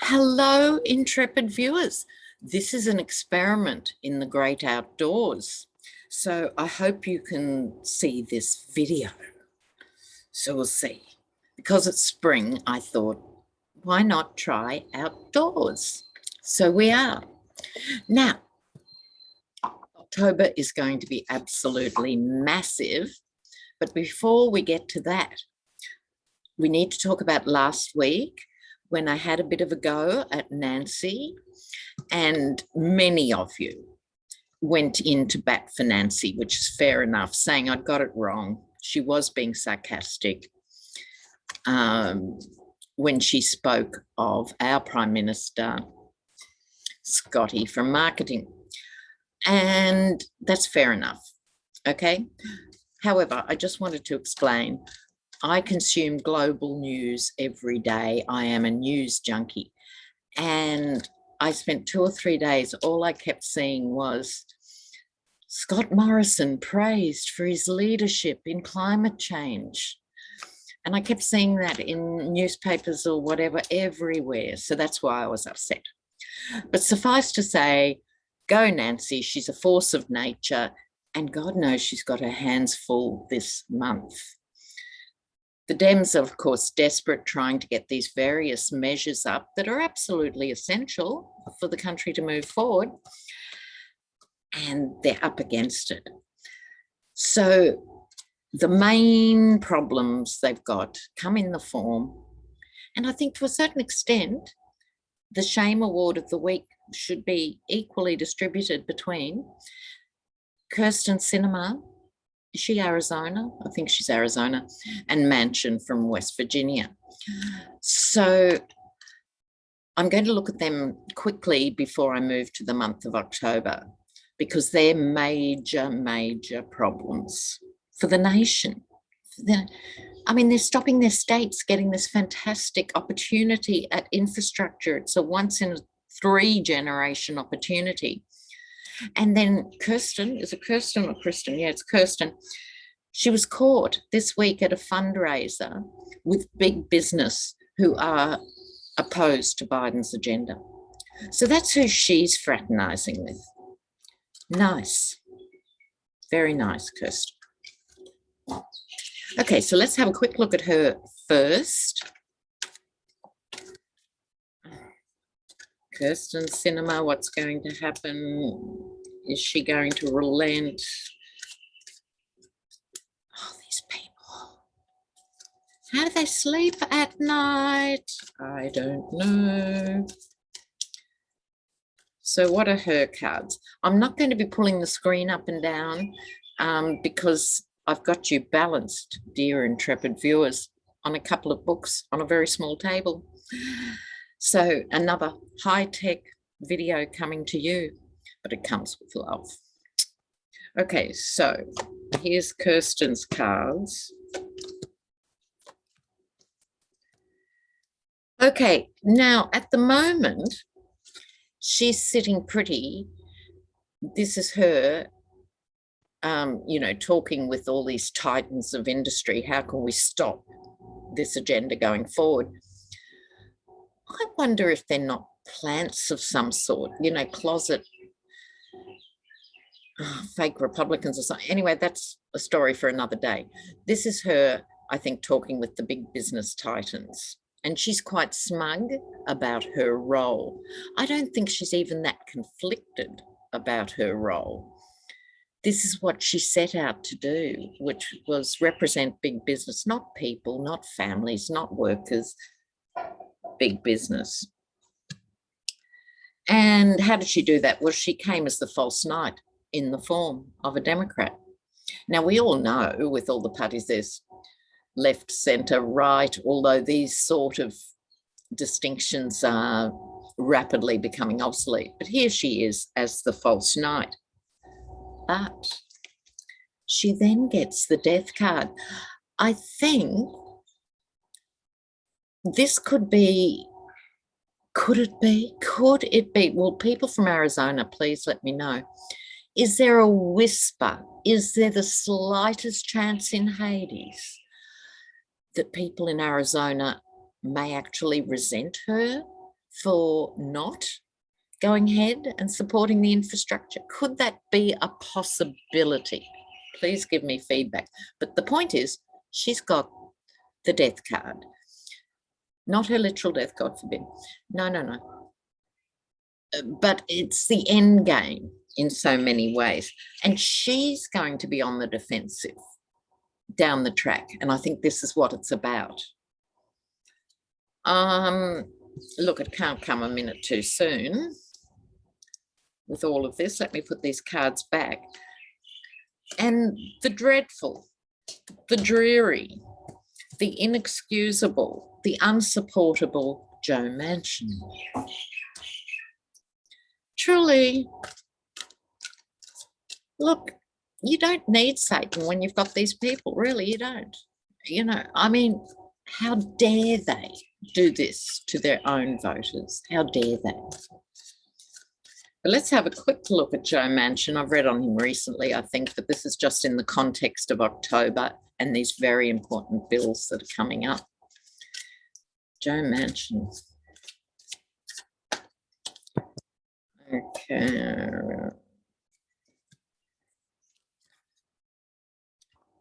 Hello, intrepid viewers. This is an experiment in the great outdoors. So I hope you can see this video. So we'll see. Because it's spring, I thought, why not try outdoors? So we are. Now, October is going to be absolutely massive. But before we get to that, we need to talk about last week when I had a bit of a go at Nancy, and many of you went into bat for Nancy, which is fair enough, saying I'd got it wrong. She was being sarcastic when she spoke of our Prime Minister, Scotty, from marketing. And that's fair enough, okay? However, I just wanted to explain, I consume global news every day. I am a news junkie. And I spent 2 or 3 days, all I kept seeing was Scott Morrison praised for his leadership in climate change. And I kept seeing that in newspapers or whatever everywhere. So that's why I was upset. But suffice to say, go Nancy, she's a force of nature. And God knows she's got her hands full this month. The Dems are, of course, desperate, trying to get these various measures up that are absolutely essential for the country to move forward, and they're up against it. So the main problems they've got come in the form, and I think to a certain extent, the shame award of the week should be equally distributed between Kirstens Cards, is she Arizona? I think she's Arizona, and Manchin from West Virginia. So I'm going to look at them quickly before I move to the month of October, because they're major, major problems for the nation. They're stopping their states getting this fantastic opportunity at infrastructure. It's a once in a 3-generation opportunity. And then Kirsten, is it Kirsten or Kristen? Yeah, it's Kirsten. She was caught this week at a fundraiser with big business who are opposed to Biden's agenda. So that's who she's fraternizing with. Nice. Very nice, Kirsten. Okay, so let's have a quick look at her first. Kirstens Cinema, what's going to happen? Is she going to relent? Oh, these people. How do they sleep at night? I don't know. So what are her cards? I'm not going to be pulling the screen up and down because I've got you balanced, dear intrepid viewers, on a couple of books on a very small table. So another high-tech video coming to you, but it comes with love. Okay, so here's Kirstens Cards. Okay, now at the moment, she's sitting pretty. This is her, talking with all these titans of industry. How can we stop this agenda going forward? I wonder if they're not plants of some sort, closet fake Republicans or something. Anyway, that's a story for another day. This is her, I think, talking with the big business titans. And she's quite smug about her role. I don't think she's even that conflicted about her role. This is what she set out to do, which was represent big business, not people, not families, not workers, big business. And how did she do that? Well, she came as the false knight in the form of a Democrat. Now, we all know with all the parties, there's left, centre, right, although these sort of distinctions are rapidly becoming obsolete. But here she is as the false knight. But she then gets the death card. I think this could be, could it be? Well, people from Arizona, please let me know. Is there a whisper? Is there the slightest chance in Hades that people in Arizona may actually resent her for not going ahead and supporting the infrastructure? Could that be a possibility? Please give me feedback. But the point is, she's got the death card. Not her literal death, God forbid. No. But it's the end game in so many ways. And she's going to be on the defensive down the track. And I think this is what it's about. Look, it can't come a minute too soon with all of this. Let me put these cards back. And the dreadful, the dreary, the inexcusable, the unsupportable Joe Manchin. Truly, look, you don't need Satan when you've got these people. Really, you don't. You know, I mean, how dare they do this to their own voters? How dare they? But let's have a quick look at Joe Manchin. I've read on him recently, I think, but this is just in the context of October and these very important bills that are coming up. Joe Manchin. Okay.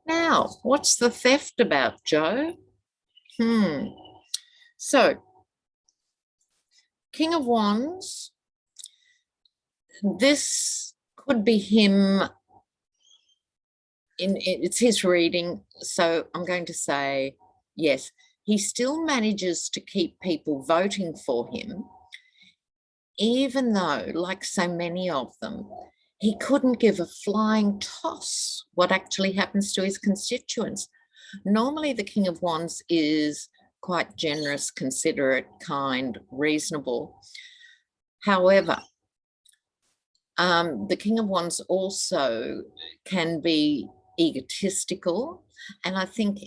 Now, what's the theft about, Joe? So, King of Wands, this could be him. It's his reading, so I'm going to say yes. He still manages to keep people voting for him, even though, like so many of them, he couldn't give a flying toss what actually happens to his constituents. Normally, the King of Wands is quite generous, considerate, kind, reasonable. However, the King of Wands also can be egotistical, and I think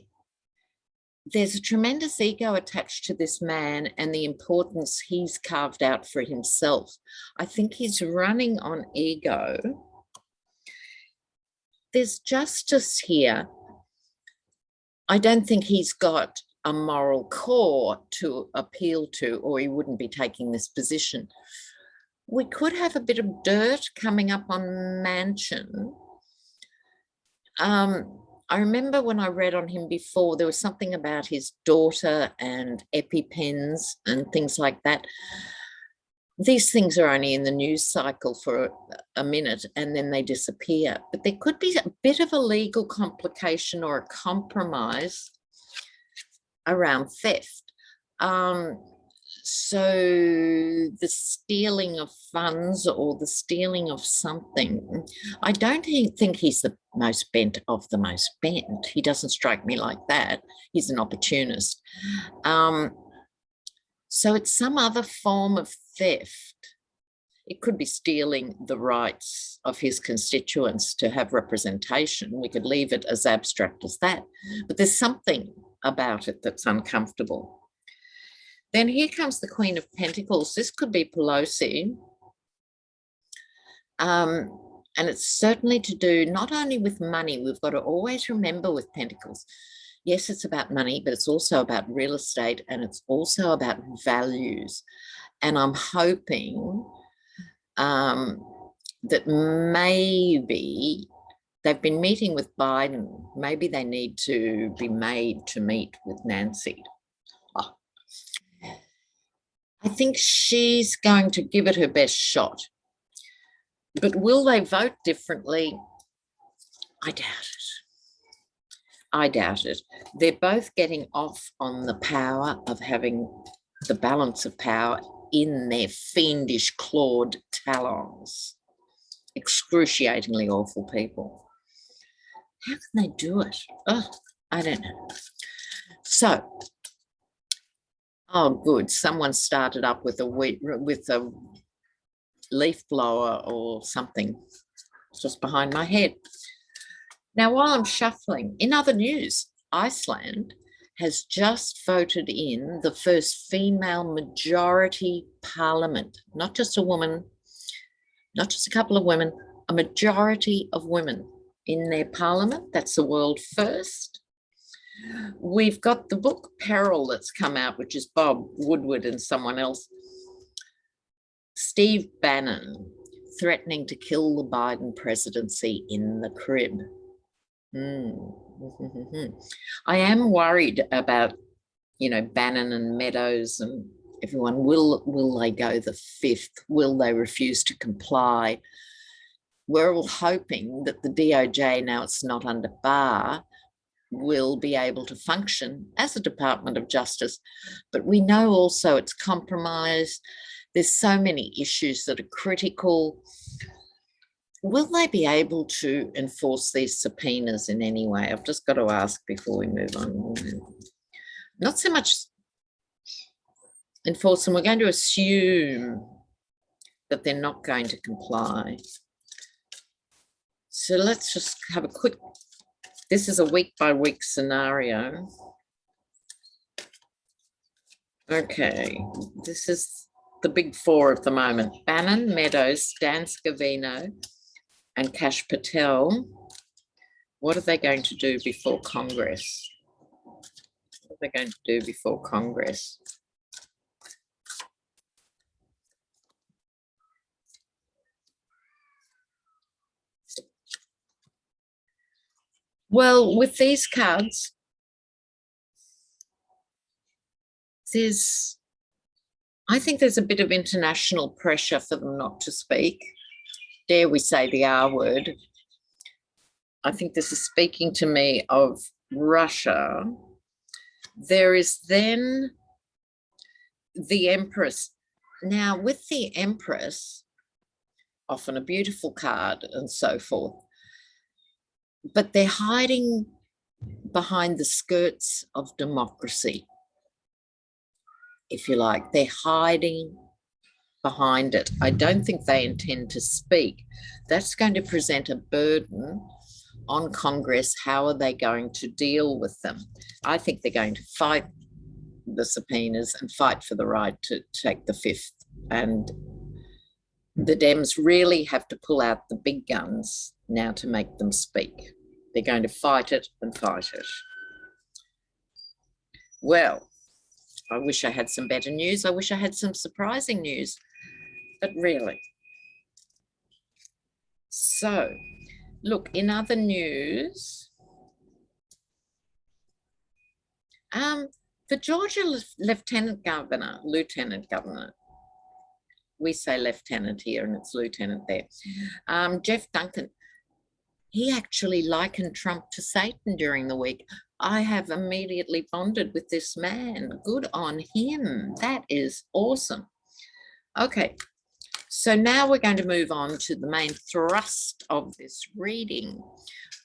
there's a tremendous ego attached to this man and the importance he's carved out for himself. I think he's running on ego. There's justice here. I don't think he's got a moral core to appeal to, or he wouldn't be taking this position. We could have a bit of dirt coming up on Manchin. I remember when I read on him before, there was something about his daughter and EpiPens and things like that. These things are only in the news cycle for a minute and then they disappear. But there could be a bit of a legal complication or a compromise around theft. So the stealing of funds or the stealing of something, I don't think he's the most bent of the most bent. He doesn't strike me like that. He's an opportunist. So it's some other form of theft. It could be stealing the rights of his constituents to have representation. We could leave it as abstract as that. But there's something about it that's uncomfortable. Then here comes the Queen of Pentacles. This could be Pelosi. And it's certainly to do not only with money. We've got to always remember with Pentacles, yes, it's about money, but it's also about real estate and it's also about values. And I'm hoping that maybe they've been meeting with Biden. Maybe they need to be made to meet with Nancy. I think she's going to give it her best shot. But will they vote differently? I doubt it. I doubt it. They're both getting off on the power of having the balance of power in their fiendish clawed talons. Excruciatingly awful people. How can they do it? Oh, I don't know. So, oh, good. Someone started up with a leaf blower or something just behind my head. Now, while I'm shuffling, in other news, Iceland has just voted in the first female majority parliament. Not just a woman, not just a couple of women, a majority of women in their parliament. That's the world first. We've got the book Peril that's come out, which is Bob Woodward and someone else. Steve Bannon threatening to kill the Biden presidency in the crib. I am worried about, Bannon and Meadows and everyone. Will they go the 5th? Will they refuse to comply? We're all hoping that the DOJ, now it's not under Barr, will be able to function as a Department of Justice. But we know also it's compromised. There's so many issues that are critical. Will they be able to enforce these subpoenas in any way? I've just got to ask before we move on. Not so much enforce them. We're going to assume that they're not going to comply. So let's just have a quick, this is a week-by-week scenario. Okay, this is the big four at the moment. Bannon, Meadows, Dan Scavino, and Kash Patel. What are they going to do before Congress? What are they going to do before Congress? Well, with these cards, I think there's a bit of international pressure for them not to speak. Dare we say the R word? I think this is speaking to me of Russia. There is then the Empress. Now, with the Empress, often a beautiful card and so forth, but they're hiding behind the skirts of democracy, if you like. They're hiding behind it. I don't think they intend to speak. That's going to present a burden on Congress. How are they going to deal with them? I think they're going to fight the subpoenas and fight for the right to take the 5th. And the Dems really have to pull out the big guns now to make them speak. They're going to fight it and fight it. Well, I wish I had some better news. I wish I had some surprising news, but really. So, look, in other news, the Georgia Lieutenant Governor, we say lieutenant here and it's lieutenant there, Jeff Duncan, he actually likened Trump to Satan during the week. I have immediately bonded with this man. Good on him. That is awesome. Okay, so now we're going to move on to the main thrust of this reading,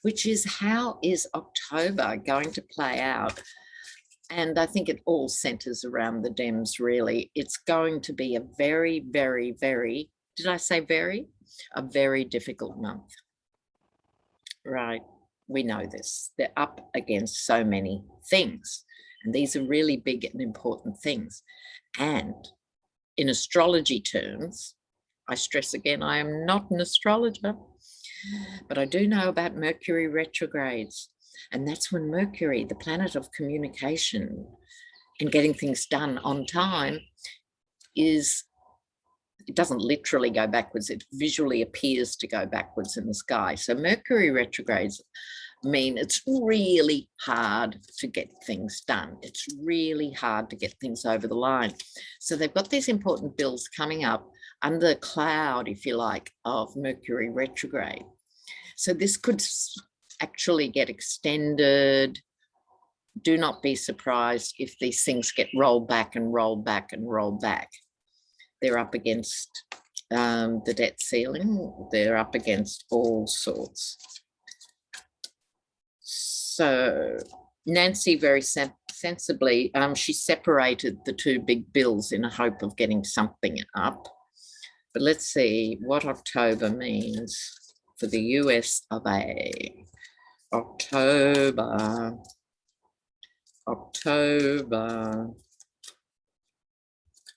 which is how is October going to play out? And I think it all centers around the Dems, really. It's going to be a very, very, very, did I say very? A very difficult month. Right, we know this. They're up against so many things, and these are really big and important things. And in astrology terms, I stress again, I am not an astrologer, but I do know about Mercury retrogrades. And that's when Mercury, the planet of communication and getting things done on time, it doesn't literally go backwards, it visually appears to go backwards in the sky. So Mercury retrogrades mean it's really hard to get things done. It's really hard to get things over the line. So they've got these important bills coming up under the cloud, if you like, of Mercury retrograde. So this could actually get extended. Do not be surprised if these things get rolled back and rolled back and rolled back. They're up against the debt ceiling. They're up against all sorts. So Nancy very sensibly, she separated the two big bills in a hope of getting something up. But let's see what October means for the US of A. October.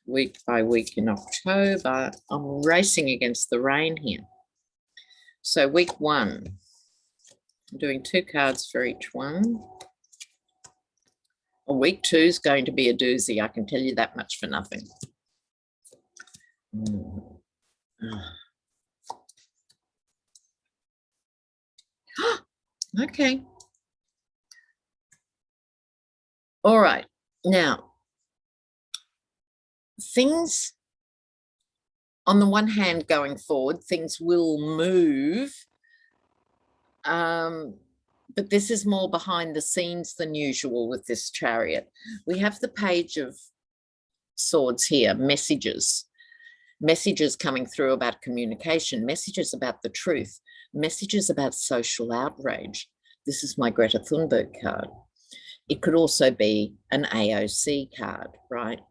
Week by week in October. I'm racing against the rain here. So week 1, I'm doing 2 cards for each one. Week 2 is going to be a doozy. I can tell you that much for nothing. Okay. All right. Now, things, on the one hand, going forward, things will move. But this is more behind the scenes than usual with this Chariot. We have the Page of Swords here, messages coming through about communication, messages about the truth, messages about social outrage. This is my Greta Thunberg card. It could also be an AOC card, right?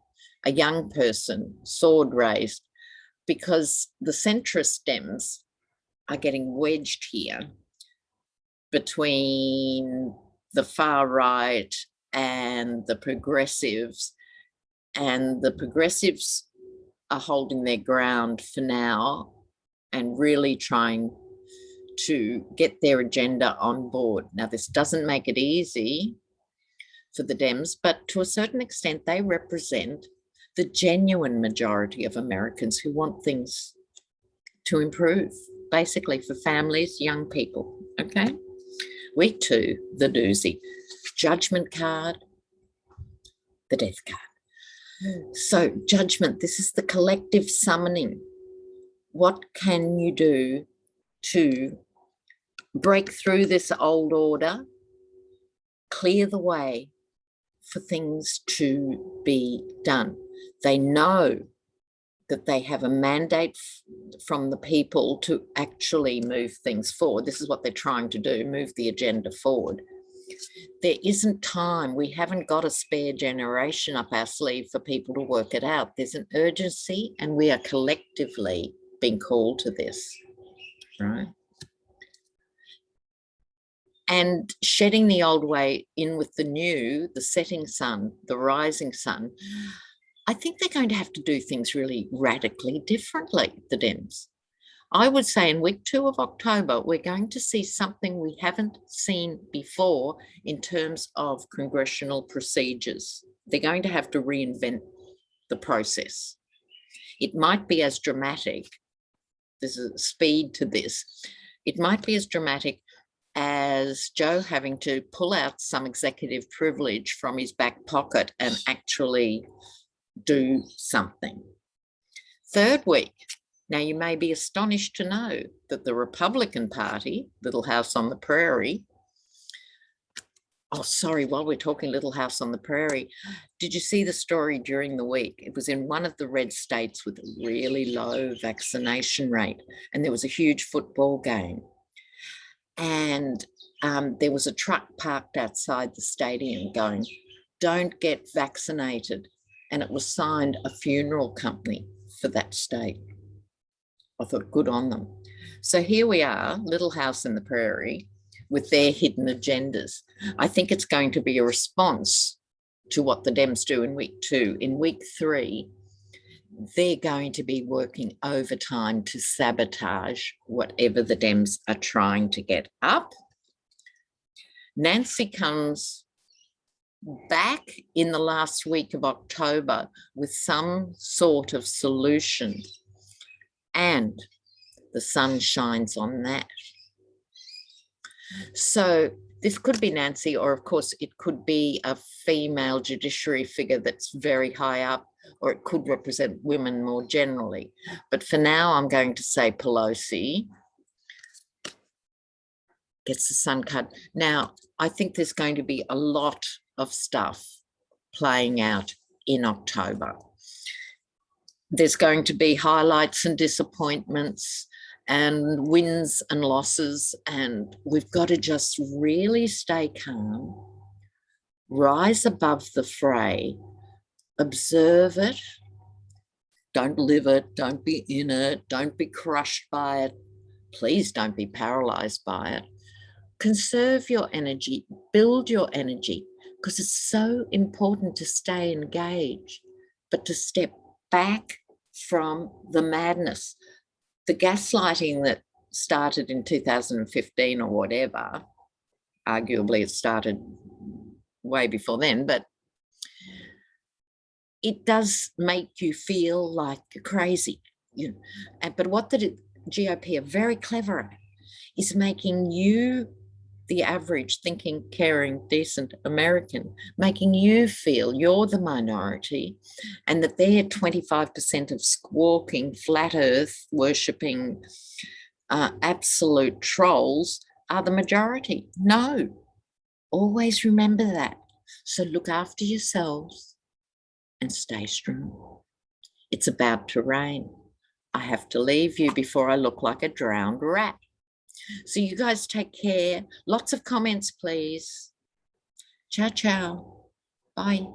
A young person, sword raised, because the centrist Dems are getting wedged here between the far right and the progressives, and the progressives are holding their ground for now and really trying to get their agenda on board. Now, this doesn't make it easy for the Dems, but to a certain extent, they represent the genuine majority of Americans who want things to improve, basically for families, young people, okay? Week 2, the doozy. Judgment card, the death card. So judgment, this is the collective summoning. What can you do to break through this old order, clear the way for things to be done? They know that they have a mandate from the people to actually move things forward. This is what they're trying to do, move the agenda forward. There isn't time. We haven't got a spare generation up our sleeve for people to work it out. There's an urgency, and we are collectively being called to this, right? And shedding the old way in with the new, the setting sun, the rising sun. I think they're going to have to do things really radically differently, the Dems. I would say in week 2 of October, we're going to see something we haven't seen before in terms of congressional procedures. They're going to have to reinvent the process. It might be as dramatic, there's a speed to this, it might be as dramatic as Joe having to pull out some executive privilege from his back pocket and actually do something. Third week, now you may be astonished to know that the Republican Party, Little House on the Prairie, while we're talking Little House on the Prairie, did you see the story during the week? It was in one of the red states with a really low vaccination rate, and there was a huge football game. And there was a truck parked outside the stadium going, "Don't get vaccinated." And it was signed a funeral company for that state. I thought, good on them. So here we are, Little House in the Prairie, with their hidden agendas. I think it's going to be a response to what the Dems do in week 2. In week 3, they're going to be working overtime to sabotage whatever the Dems are trying to get up. Nancy comes back in the last week of October with some sort of solution, and the sun shines on that. So this could be Nancy, or of course it could be a female judiciary figure that's very high up, or it could represent women more generally. But for now, I'm going to say Pelosi gets the sun card. Now, I think there's going to be a lot of stuff playing out in October. There's going to be highlights and disappointments and wins and losses, and we've got to just really stay calm, rise above the fray, observe it, don't live it, don't be in it, don't be crushed by it, please don't be paralyzed by it. Conserve your energy, build your energy, because it's so important to stay engaged, but to step back from the madness. The gaslighting that started in 2015 or whatever, arguably it started way before then, but it does make you feel like you're crazy. But what the GOP are very clever at is making you, the average thinking, caring, decent American, making you feel you're the minority and that they're 25% of squawking, flat earth worshipping, absolute trolls are the majority. No, always remember that. So look after yourselves and stay strong. It's about to rain. I have to leave you before I look like a drowned rat. So you guys take care. Lots of comments, please. Ciao, ciao. Bye.